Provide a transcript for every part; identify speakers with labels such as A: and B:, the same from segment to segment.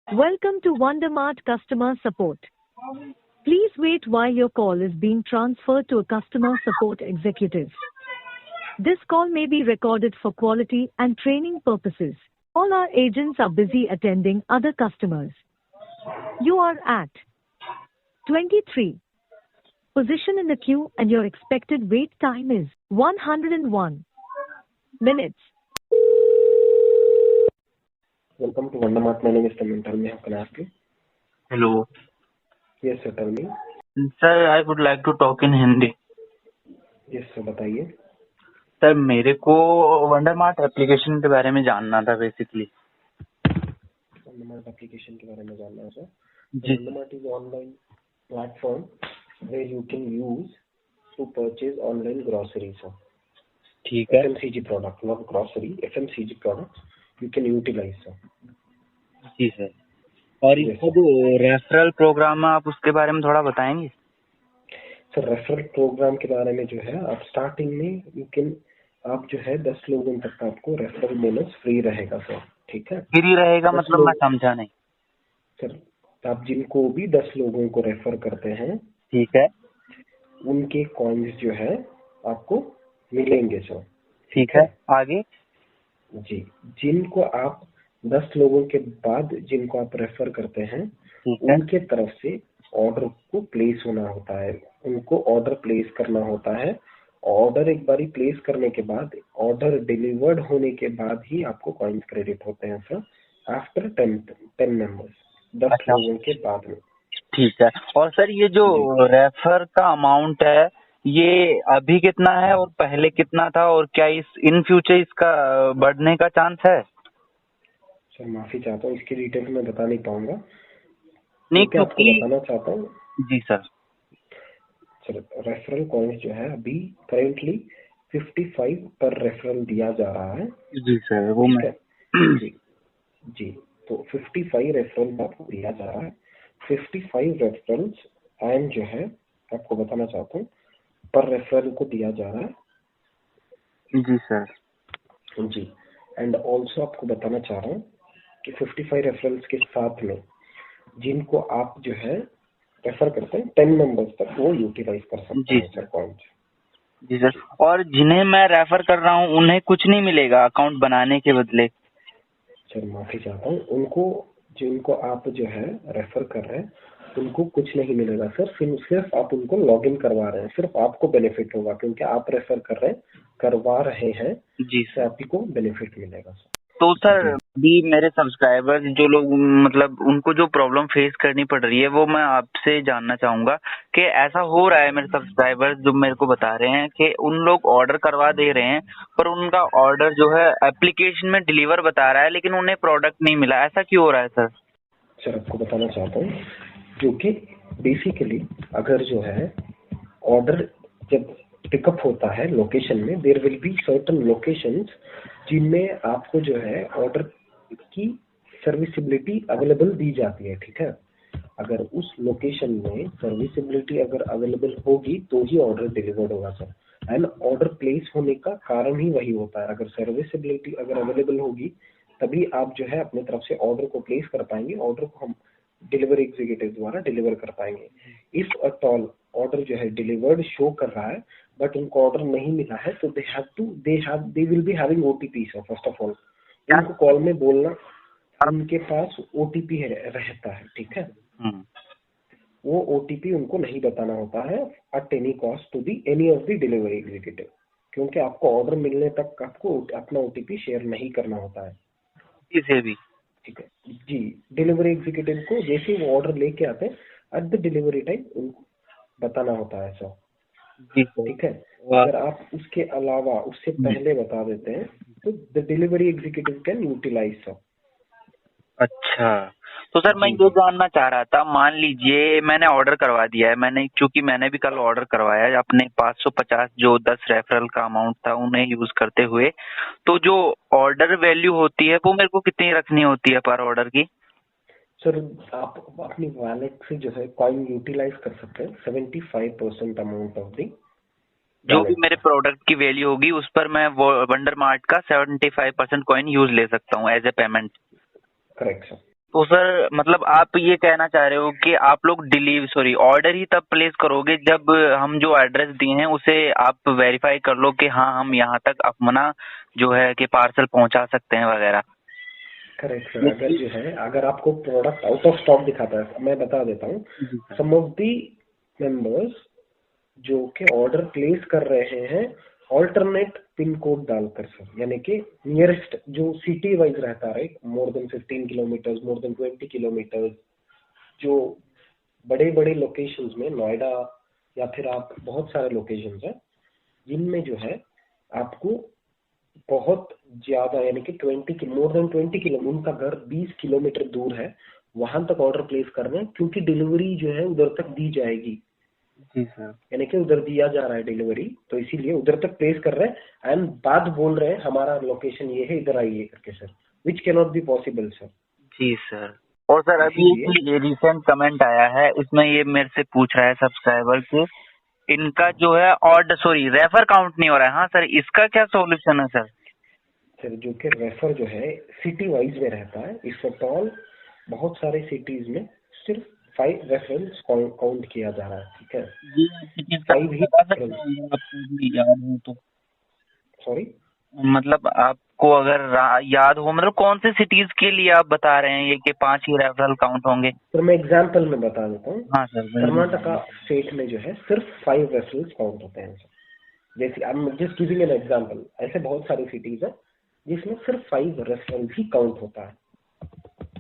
A: Welcome to Wondermart Customer Support. Please wait while your call is being transferred to a customer support executive. This call may be recorded for quality and training purposes. All our agents are busy attending other customers. You are at 23 position in the queue and your expected wait time is 101 minutes.
B: Welcome to Wondermart. My name is Tamin. Tell me, how can I help you?
C: Hello.
B: Yes, sir. Tell me.
C: Sir, I would like to talk in Hindi.
B: Yes, sir. बताइए.
C: Sir मेरे को वंडरमार्ट application के बारे में जानना था basically.
B: वंडरमार्ट application के बारे में जानना है सर.
C: जी.
B: Wondermart is online platform where you can use to purchase online groceries, sir.
C: ठीक है.
B: FMCG product, not grocery. FMCG products you can utilize, sir.
C: जी सर. और इसका जो रेफरल प्रोग्राम है आप उसके बारे में थोड़ा बताएंगे?
B: सर रेफरल प्रोग्राम के बारे में जो है आप स्टार्टिंग में आप जो है 10 लोगों तक आपको रेफरल बोनस फ्री रहेगा सर. ठीक है.
C: फ्री रहेगा मतलब मैं समझा नहीं.
B: सर आप जिनको भी 10 लोगों को रेफर करते हैं,
C: ठीक है,
B: उनके कॉइन्स जो है आपको मिलेंगे सर.
C: ठीक है. आगे
B: जी. जिनको आप 10 लोगों के बाद जिनको आप रेफर करते हैं, उनके तरफ से ऑर्डर को प्लेस होना होता है. उनको ऑर्डर प्लेस करना होता है. ऑर्डर एक बारी प्लेस करने के बाद, ऑर्डर डिलीवर्ड होने के बाद ही आपको कॉइन्स क्रेडिट होते हैं सर. आफ्टर 10 मेंबर्स, 10 लोगों के बाद में.
C: ठीक है. और सर ये जो रेफर का अमाउंट है ये अभी कितना है और पहले कितना था और क्या इन फ्यूचर इसका बढ़ने का चांस है?
B: सर माफी चाहता हूँ, इसकी डिटेल मैं बता नहीं पाऊंगा.
C: नहीं
B: क्या आपको बताना चाहता हूँ.
C: जी सर.
B: सर रेफरल कॉइन्स जो है अभी करेंटली 55 पर रेफरल दिया जा रहा है.
C: जी सर. वो मैं
B: जी. तो 55 रेफरल आपको दिया जा रहा है. 55 रेफरल्स एंड जो है आपको बताना चाहता हूँ पर रेफरल को दिया जा रहा है.
C: जी सर.
B: जी. एंड ऑल्सो आपको बताना चाह रहा हूँ कि 55 रेफरल्स के साथ में जिनको आप जो है रेफर करते हैं 10 मेंबर्स तक वो यूटिलाइज कर सकते हैं सर पॉइंट.
C: जी सर. और जिन्हें मैं रेफर कर रहा हूँ उन्हें कुछ नहीं मिलेगा अकाउंट बनाने के बदले?
B: सर माफी चाहता हूँ, जिनको आप जो है रेफर कर रहे हैं उनको कुछ नहीं मिलेगा सर. सिर्फ आप उनको लॉगिन करवा रहे हैं. सिर्फ आपको बेनिफिट होगा क्योंकि आप रेफर करवा रहे हैं.
C: जी सर.
B: आपको बेनिफिट मिलेगा सर.
C: तो सर भी मेरे सब्सक्राइबर्स जो लोग मतलब उनको जो प्रॉब्लम फेस करनी पड़ रही है वो मैं आपसे जानना चाहूंगा कि ऐसा हो रहा है. मेरे सब्सक्राइबर्स जो मेरे को बता रहे हैं कि उन लोग ऑर्डर करवा दे रहे हैं पर उनका ऑर्डर जो है एप्लीकेशन में डिलीवर बता रहा है लेकिन उन्हें प्रोडक्ट नहीं मिला. ऐसा क्यों हो रहा है सर?
B: सर आपको बताना चाहता हूँ क्योंकि बेसिकली अगर जो है ऑर्डर जब पिकअप होता है लोकेशन में, there will be certain locations जिनमें आपको जो है ऑर्डर की सर्विसिबिलिटी अवेलेबल दी जाती है. ठीक है. अगर उस लोकेशन में सर्विसिबिलिटी अगर अवेलेबल होगी तो ही ऑर्डर डिलीवर्ड होगा सर. एंड ऑर्डर प्लेस होने का कारण ही वही होता है. अगर सर्विसिबिलिटी अगर अवेलेबल होगी तभी आप जो है अपने तरफ से ऑर्डर को प्लेस कर पाएंगे. ऑर्डर को हम डिलीवरी एग्जीक्यूटिव द्वारा डिलीवर कर पाएंगे. इफ अट ऑल ऑर्डर जो है डिलीवर्ड शो कर रहा है बट उनको ऑर्डर नहीं मिला है तो they will be having OTP sir. First of all उनको कॉल में बोलना, उनके पास ओटीपी रहता है. ठीक है. वो ओटीपी उनको नहीं बताना होता है at any cost to the any of the delivery executive, क्योंकि आपको ऑर्डर मिलने तक आपको अपना ओटीपी शेयर नहीं करना होता है
C: किसी भी. ठीक है.
B: जी. डिलीवरी एग्जीक्यूटिव को जैसे वो ऑर्डर लेके आते हैं एट द डिलीवरी टाइम उनको बताना होता है सर. ठीक है. अगर आप उसके अलावा उससे पहले बता देते हैं तो the delivery executive can utilize sir.
C: अच्छा. तो सर मैं ये जानना चाह रहा था, मान लीजिए मैंने ऑर्डर करवा दिया है, क्योंकि मैंने भी कल ऑर्डर करवाया है अपने 550 जो 10 रेफरल का अमाउंट था उन्हें यूज करते हुए. तो जो ऑर्डर वैल्यू होती है वो मेरे को कितनी रखनी होती है पर ऑर्डर की?
B: सर आप अपनी वॉलेट से जो है कॉइन यूटिलाइज कर सकते हैं 75% अमाउंट ऑफ दी
C: जो भी मेरे प्रोडक्ट की वैल्यू होगी उस पर मैं वंडरमार्ट का 75% कॉइन यूज ले सकता हूँ as a payment.
B: Correct sir.
C: तो सर मतलब आप ये कहना चाह रहे हो कि आप लोग ऑर्डर ही तब प्लेस करोगे जब हम जो एड्रेस दिए हैं उसे आप वेरीफाई कर लो कि हाँ हम यहाँ तक अपना जो है कि पार्सल पहुँचा सकते हैं वगैरह।
B: Correct sir. अगर जो है अगर आपको प्रोडक्ट आउट ऑफ स्टॉक दिखाता है, मैं बता देता हूँ, सम ऑफ दी मेंबर्स जो कि ऑर्डर प्लेस कर रहे हैं ऑल्टरनेट पिन कोड डालकर सर, यानी कि नियरेस्ट जो सिटी वाइज रहता है, more than 15 kilometre, more than 20 kilometre, जो बड़े बड़े लोकेशंस में, नोएडा या फिर आप बहुत सारे लोकेशंस हैं जिनमें जो है आपको बहुत ज्यादा यानी कि मोर देन 20 किलो, उनका घर 20 किलोमीटर दूर है, वहां तक ऑर्डर प्लेस कर रहे हैं क्योंकि डिलीवरी जो है उधर तक दी जाएगी।
C: जी सर।
B: यानी कि उधर दिया जा रहा है डिलीवरी, तो इसीलिए उधर तक प्लेस कर रहे हैं एंड बाद बोल रहे हैं हमारा लोकेशन ये है, इधर आइए करके sir, which can not be possible sir.
C: जी सर। और सर अभी ये रिसेंट कमेंट आया है, इसमें ये मेरे से पूछ रहा है सब्सक्राइबर कि इनका जो है रेफर काउंट नहीं हो रहा है। हाँ सर, इसका क्या सॉल्यूशन है सर?
B: सर जो कि रेफर जो है सिटी वाइज में रहता है, इस ऑल बहुत सारे सिटीज में सिर्फ 5 रेफरेंस काउंट किया जा रहा है, ठीक है।
C: ये
B: 5 ही
C: याद हो तो,
B: सॉरी
C: मतलब आपको अगर याद हो, मतलब कौन से सिटीज के लिए आप बता रहे हैं ये कि 5 ही रेफरल काउंट होंगे?
B: सर मैं एग्जांपल में बता देता हूँ।
C: हाँ सर।
B: कर्नाटका स्टेट में जो है सिर्फ 5 रेफरल्स काउंट होते हैं सर। जैसे I am just giving an example, ऐसे बहुत सारी सिटीज है जिसमें सिर्फ 5 रेफरल ही काउंट होता है।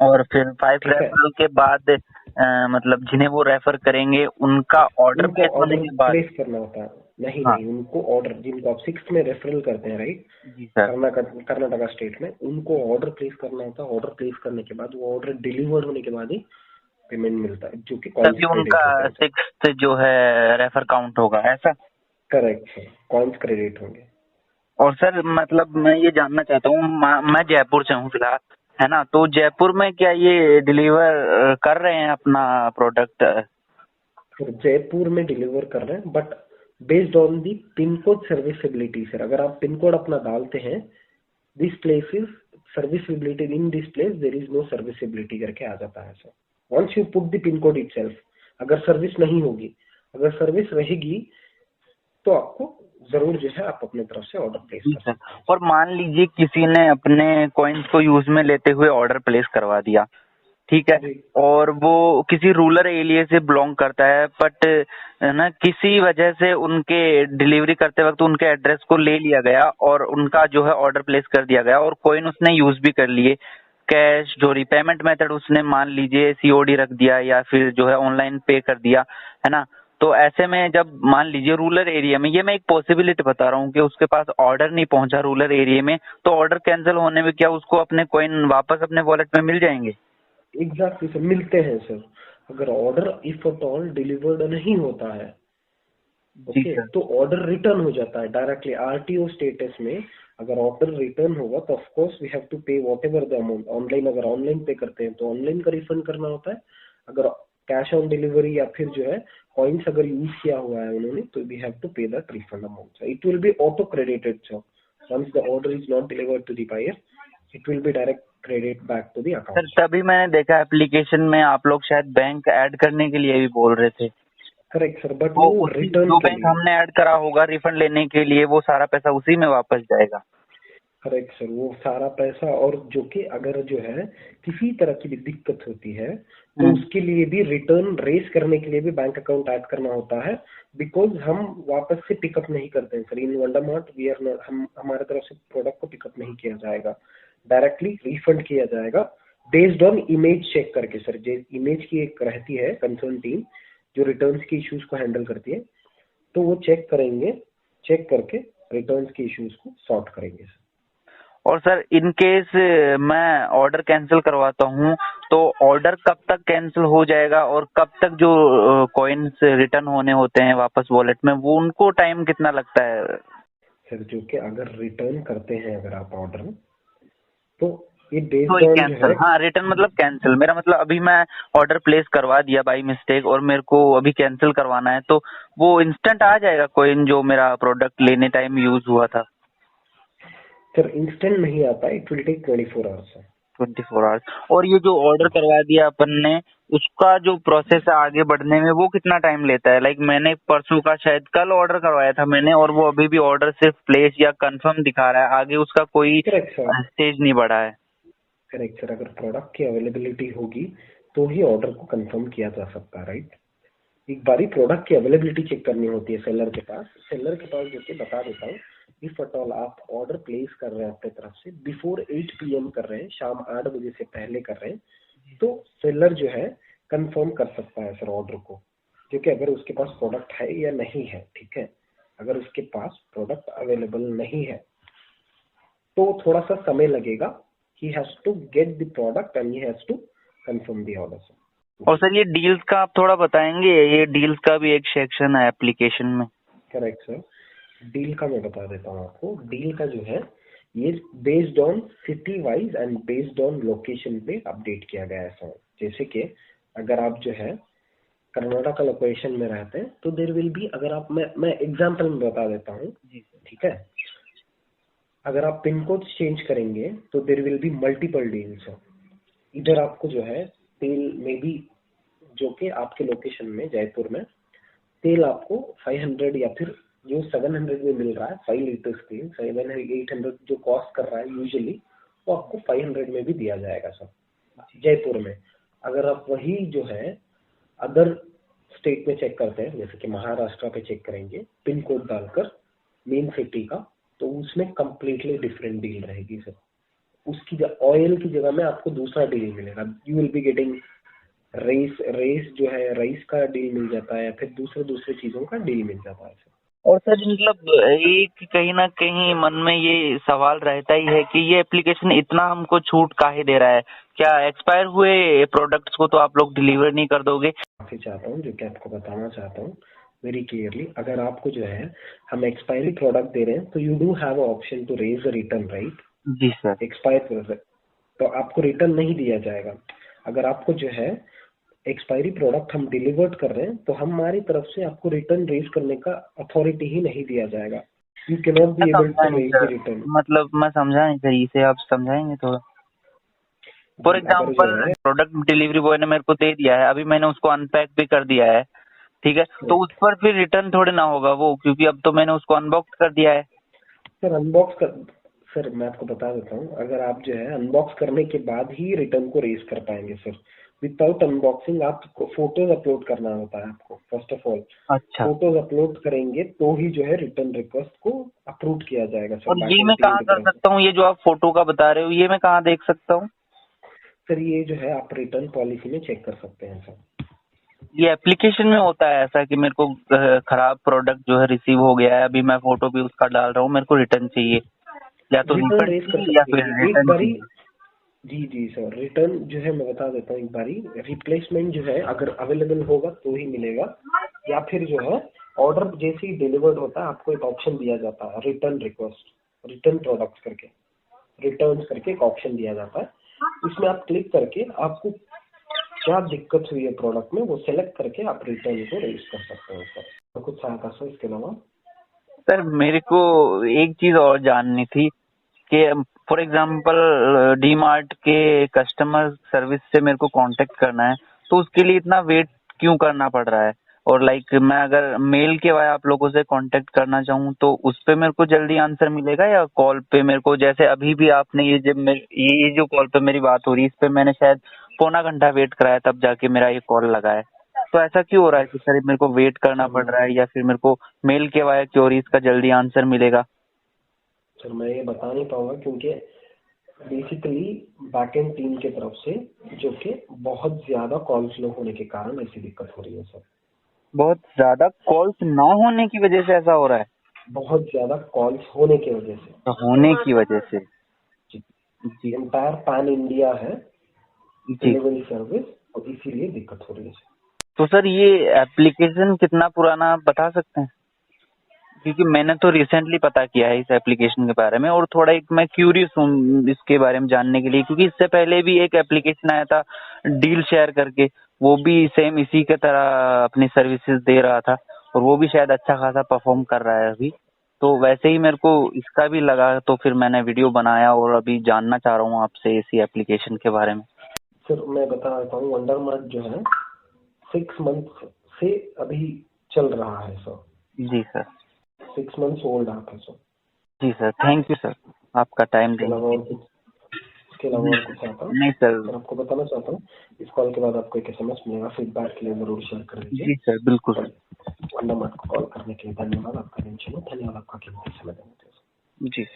C: और फिर 5 रेफरल के बाद मतलब जिन्हें वो रेफर करेंगे उनका ऑर्डर प्लेस होने के बाद
B: प्लेस करना होता है। नहीं नहीं, उनको ऑर्डर, जिनको आप 6 में रेफरल करते हैं, राइट, कर्नाटका स्टेट में, उनको ऑर्डर प्लेस करना होता है। ऑर्डर प्लेस करने के बाद वो ऑर्डर डिलीवर्ड होने के बाद ही पेमेंट मिलता है, जो कि
C: तभी उनका 6th जो है रेफर काउंट होगा, ऐसा?
B: करेक्ट है, कॉइन्स क्रेडिट होंगे।
C: और सर मतलब मैं ये जानना चाहता हूँ, मैं जयपुर से हूँ फिलहाल, है ना, तो जयपुर में क्या ये डिलीवर कर रहे हैं अपना प्रोडक्ट?
B: जयपुर में डिलीवर कर रहे हैं, but based on the pin code serviceability sir. अगर आप पिन कोड अपना डालते हैं, this place is serviceability, in this place there is no serviceability करके आ जाता है sir. Once you put the pin code itself, अगर सर्विस नहीं होगी, अगर सर्विस रहेगी तो आपको जरूर जो है आप अपने तरफ से ऑर्डर प्लेस कर सकते हैं।
C: और मान लीजिए किसी ने अपने कॉइन्स को यूज में लेते हुए ऑर्डर प्लेस करवा दिया, ठीक है, और वो किसी रूरल एरिया से बिलोंग करता है, बट ना किसी वजह से उनके डिलीवरी करते वक्त उनके एड्रेस को ले लिया गया और उनका जो है ऑर्डर प्लेस कर दिया गया और कॉइन उसने यूज भी कर लिए, कैश जो पेमेंट मेथड उसने मान लीजिए सीओडी रख दिया या फिर जो है ऑनलाइन पे कर दिया, है ना, तो ऐसे में जब मान लीजिए रूरल एरिया में, ये मैं एक पॉसिबिलिटी बता रहा हूँ कि उसके पास ऑर्डर नहीं पहुंचा रूरल एरिया में, तो ऑर्डर कैंसिल होने में क्या उसको अपने कॉइन वापस अपने वॉलेट में मिल जाएंगे?
B: एग्जैक्टली सर, मिलते हैं सर। अगर order if at all delivered नहीं होता है, ओके, तो ऑर्डर रिटर्न हो जाता है डायरेक्टली आरटीओ स्टेटस में। अगर ऑर्डर रिटर्न होगा तो of course we have to pay whatever the amount online. अगर ऑनलाइन पे करते हैं तो ऑनलाइन का रिफंड करना होता है। अगर कैश ऑन डिलीवरी या फिर जो है कॉइन्स अगर यूज किया हुआ है उन्होंने, तो we have to pay that refund amount. It will be auto credited sir, once the order is not delivered to the buyer, it will be direct credit back to the account.
C: Sir तभी मैंने देखा application में आप लोग शायद bank add करने के लिए भी बोल रहे थे।
B: करेक्ट सर, बट वो रिटर्न
C: जो बैंक हमने ऐड करा होगा रिफंड लेने के लिए, वो सारा पैसा उसी में वापस जाएगा।
B: करेक्ट सर, वो सारा पैसा, और जो कि अगर जो है किसी तरह की भी दिक्कत होती है तो उसके लिए भी रिटर्न रेस करने के लिए भी बैंक अकाउंट ऐड करना होता है, बिकॉज हम वापस से पिकअप नहीं करते हैं sir in Wondermart. We are not, हम हमारे तरफ से प्रोडक्ट को पिकअप नहीं किया जाएगा, डायरेक्टली रिफंड किया जाएगा बेस्ड ऑन इमेज चेक करके सर। जो इमेज की एक रहती है कंसर्न टीम जो रिटर्न्स के इश्यूज को हैंडल करती है, तो वो चेक करेंगे, चेक करके रिटर्न्स के इश्यूज को सॉर्ट करेंगे सर।
C: और सर इन केस मैं ऑर्डर कैंसिल करवाता हूँ तो ऑर्डर कब तक कैंसिल हो जाएगा और कब तक जो कॉइन्स रिटर्न होने होते हैं वापस वॉलेट में, वो उनको टाइम कितना लगता है?
B: सर जो कि अगर रिटर्न करते हैं अगर आप ऑर्डर, तो ये
C: कैंसिल, हाँ रिटर्न मतलब कैंसिल, मेरा मतलब अभी मैं ऑर्डर प्लेस करवा दिया बाई मिस्टेक और मेरे को अभी कैंसिल करवाना है, तो वो इंस्टेंट आ जाएगा कॉइन जो मेरा प्रोडक्ट लेने टाइम यूज हुआ था?
B: सर इंस्टेंट नहीं आता, it will take 24 hours.
C: 24 hours. और ये जो ऑर्डर करवा दिया अपन ने, उसका जो प्रोसेस है आगे बढ़ने में वो कितना टाइम लेता है? लाइक मैंने परसों का शायद कल ऑर्डर करवाया था मैंने, और वो अभी भी ऑर्डर सिर्फ प्लेस या कंफर्म दिखा रहा है, आगे उसका कोई
B: करेक्ट सर,
C: स्टेज नहीं बढ़ा है।
B: Correct sir. अगर प्रोडक्ट की अवेलेबिलिटी होगी तो ही ऑर्डर को कंफर्म किया जा सकता है, राइट। एक बारी प्रोडक्ट की अवेलेबिलिटी चेक करनी होती है सेलर के पास जो कि बता देता हूँ। इफ एट ऑल आप ऑर्डर प्लेस कर रहे हैं अपने तरफ से बिफोर 8 PM कर रहे हैं, शाम 8 बजे से पहले कर रहे हैं, तो सेलर जो है कंफर्म कर सकता है सर ऑर्डर को, क्योंकि अगर उसके पास प्रोडक्ट है या नहीं है, ठीक है। अगर उसके पास प्रोडक्ट अवेलेबल नहीं है तो थोड़ा सा समय लगेगा। He has to get the product and he has to confirm the order sir.
C: और सर ये डील्स का आप थोड़ा बताएंगे? ये डील्स का भी एक सेक्शन है एप्लीकेशन में।
B: करेक्ट सर, डील का मैं बता देता हूँ आपको। डील का जो है ये based on city wise and based on location पे अपडेट किया गया है सर। जैसे कि अगर आप जो है कर्नाटक लोकेशन में रहते हैं तो देर विल बी, अगर आप मैं एग्जांपल में बता देता हूँ, ठीक है। अगर आप पिन कोड चेंज करेंगे तो there will be multiple deals. इधर आपको जो है तेल में भी, जो कि आपके लोकेशन में जयपुर में तेल आपको 500 या फिर जो 700 में मिल रहा है 5 लीटर्स तेल, 700-800 जो कॉस्ट कर रहा है यूजुअली, वो आपको 500 में भी दिया जाएगा सर जयपुर में। अगर आप वही जो है अदर स्टेट में चेक करते हैं, जैसे कि महाराष्ट्र पे चेक करेंगे पिन कोड डालकर मेन सिटी का, तो उसमें कंप्लीटली डिफरेंट डील रहेगी सर। उसकी ऑयल की जगह में आपको दूसरा डील मिलेगा। You will be getting race जो है राइस का डील मिल जाता है, या फिर दूसरे चीजों का डील मिल जाता है सर।
C: और सर मतलब एक कहीं ना कहीं मन में ये सवाल रहता ही है कि ये एप्लीकेशन इतना हमको छूट काहे दे रहा है? क्या एक्सपायर हुए प्रोडक्ट्स को तो आप लोग डिलीवर नहीं कर दोगे?
B: माफी चाहता हूँ, जो कि आपको बताना चाहता हूँ वेरी क्लियरली। अगर आपको जो है हम एक्सपायरी प्रोडक्ट दे रहे हैं तो you do have option to raise return, right.
C: जी सर।
B: एक्सपायर तो आपको रिटर्न नहीं दिया जाएगा। अगर आपको जो है एक्सपायरी प्रोडक्ट हम डिलीवर्ड कर रहे हैं तो हमारी तरफ से आपको रिटर्न रेज करने का अथॉरिटी ही नहीं दिया जाएगा। You can not be able to raise the return.
C: मतलब मैं समझा नहीं सही से, आप समझाएंगे थोड़ा? For example product delivery boy ने मेरे को दे दिया है, अभी मैंने उसको अनपैक भी कर दिया है, ठीक है, तो उस पर फिर रिटर्न थोड़ी ना होगा वो, क्योंकि अब तो मैंने उसको अनबॉक्स कर दिया है।
B: सर अनबॉक्स कर, सर मैं आपको बता देता हूँ, अगर आप जो है अनबॉक्स करने के बाद ही रिटर्न को रेज कर पाएंगे सर। विदाउट अनबॉक्सिंग आपको फोटोज अपलोड करना होता है आपको फर्स्ट ऑफ ऑल।
C: अच्छा।
B: फोटोज अपलोड करेंगे तो ही जो है रिटर्न रिक्वेस्ट को अप्रूव किया जाएगा सर।
C: और ये मैं कहाँ कर सकता हूँ? ये जो आप फोटो का बता रहे हो ये मैं कहाँ देख सकता हूँ?
B: सर ये जो है आप रिटर्न पॉलिसी में चेक कर सकते हैं सर।
C: ये एप्लीकेशन में होता है ऐसा कि मेरे को खराब प्रोडक्ट जो है रिसीव हो गया है, अभी मैं फोटो भी उसका डाल रहा हूँ, मेरे को रिटर्न चाहिए, या तो
B: रिटर्न रेज कर
C: या
B: सकते
C: फिर
B: हैं एक
C: रिटर्न
B: बारी।
C: चाहिए?
B: जी सर, रिटर्न जो है मैं बता देता हूँ एक बारी। रिप्लेसमेंट जो है अगर अवेलेबल होगा तो ही मिलेगा, या फिर जो है ऑर्डर जैसे ही डिलीवर्ड होता है आपको एक ऑप्शन दिया जाता है रिटर्न रिक्वेस्ट, रिटर्न प्रोडक्ट्स करके, रिटर्न करके एक ऑप्शन दिया जाता है। उसमें आप क्लिक करके आपको क्या दिक्कत हुई है प्रोडक्ट में वो सेलेक्ट करके आप रिटर्न को रेज कर सकते हैं सर। तो कुछ सहायता सर इसके अलावा?
C: सर मेरे को एक चीज और जाननी थी कि फॉर एग्जांपल डी मार्ट के कस्टमर सर्विस से मेरे को कांटेक्ट करना है, तो उसके लिए इतना वेट क्यों करना पड़ रहा है? और लाइक मैं अगर मेल के वाया आप लोगों से कांटेक्ट करना चाहूँ तो उस पे मेरे को जल्दी आंसर मिलेगा, या कॉल पे मेरे को, जैसे अभी भी आपने ये जो कॉल पे मेरी बात हो रही है इस पे मैंने शायद पौना घंटा वेट कराया तब जाके मेरा ये कॉल लगा है। तो ऐसा क्यों हो रहा है कि सर मेरे को वेट करना पड़ रहा है, या फिर मेरे को मेल के वाया क्योरीज का जल्दी आंसर मिलेगा?
B: सर मैं ये बता नहीं पाऊंगा क्योंकि बेसिकली बैकएंड टीम की तरफ से जो कि बहुत ज्यादा कॉल फ्लो होने के कारण ऐसी दिक्कत हो रही है सर।
C: बहुत ज्यादा कॉल्स ना होने की वजह से ऐसा हो रहा है?
B: बहुत ज्यादा कॉल्स होने की वजह से।
C: तो होने की वजह से जी
B: एंटायर पैन इंडिया है
C: जी।
B: डिलीवरी सर्विस, और इसीलिए दिक्कत हो रही है।
C: तो सर ये एप्लीकेशन कितना पुराना आप बता सकते हैं? क्योंकि मैंने तो रिसेंटली पता किया है इस एप्लीकेशन के बारे में, और थोड़ा एक मैं क्यूरियस हूँ इसके बारे में जानने के लिए, क्योंकि इससे पहले भी एक एप्लीकेशन आया था डील शेयर करके, वो भी सेम इसी के तरह अपनी सर्विसेज दे रहा था, और वो भी शायद अच्छा खासा परफॉर्म कर रहा है अभी। तो वैसे ही मेरे को इसका भी लगा, तो फिर मैंने वीडियो बनाया और अभी जानना चाह रहा हूँ आपसे इसी एप्लीकेशन के बारे में।
B: सर मैं बता देता हूँ, वंडरमार्ट जो है 6 मंथ से अभी चल रहा है सर।
C: जी सर।
B: 6 मंथ्स ओल्ड आप है सर।
C: जी सर, थैंक यू सर, आपका टाइम
B: इसके
C: देने
B: अलावा
C: के
B: और
C: लिए।
B: इसके अलावा और कुछ आता?
C: नहीं सर।
B: सर आपको बताना चाहता हूँ, इस कॉल के बाद आपको एक SMS मिलेगा, फीडबैक के लिए जरूर शेयर कर दीजिए।
C: जी सर, बिल्कुल।
B: वंडरमार्ट को कॉल करने के लिए धन्यवाद। आपका दिन शुभ हो। धन्यवाद आपका कीमती समय देने के लिए।
C: जी।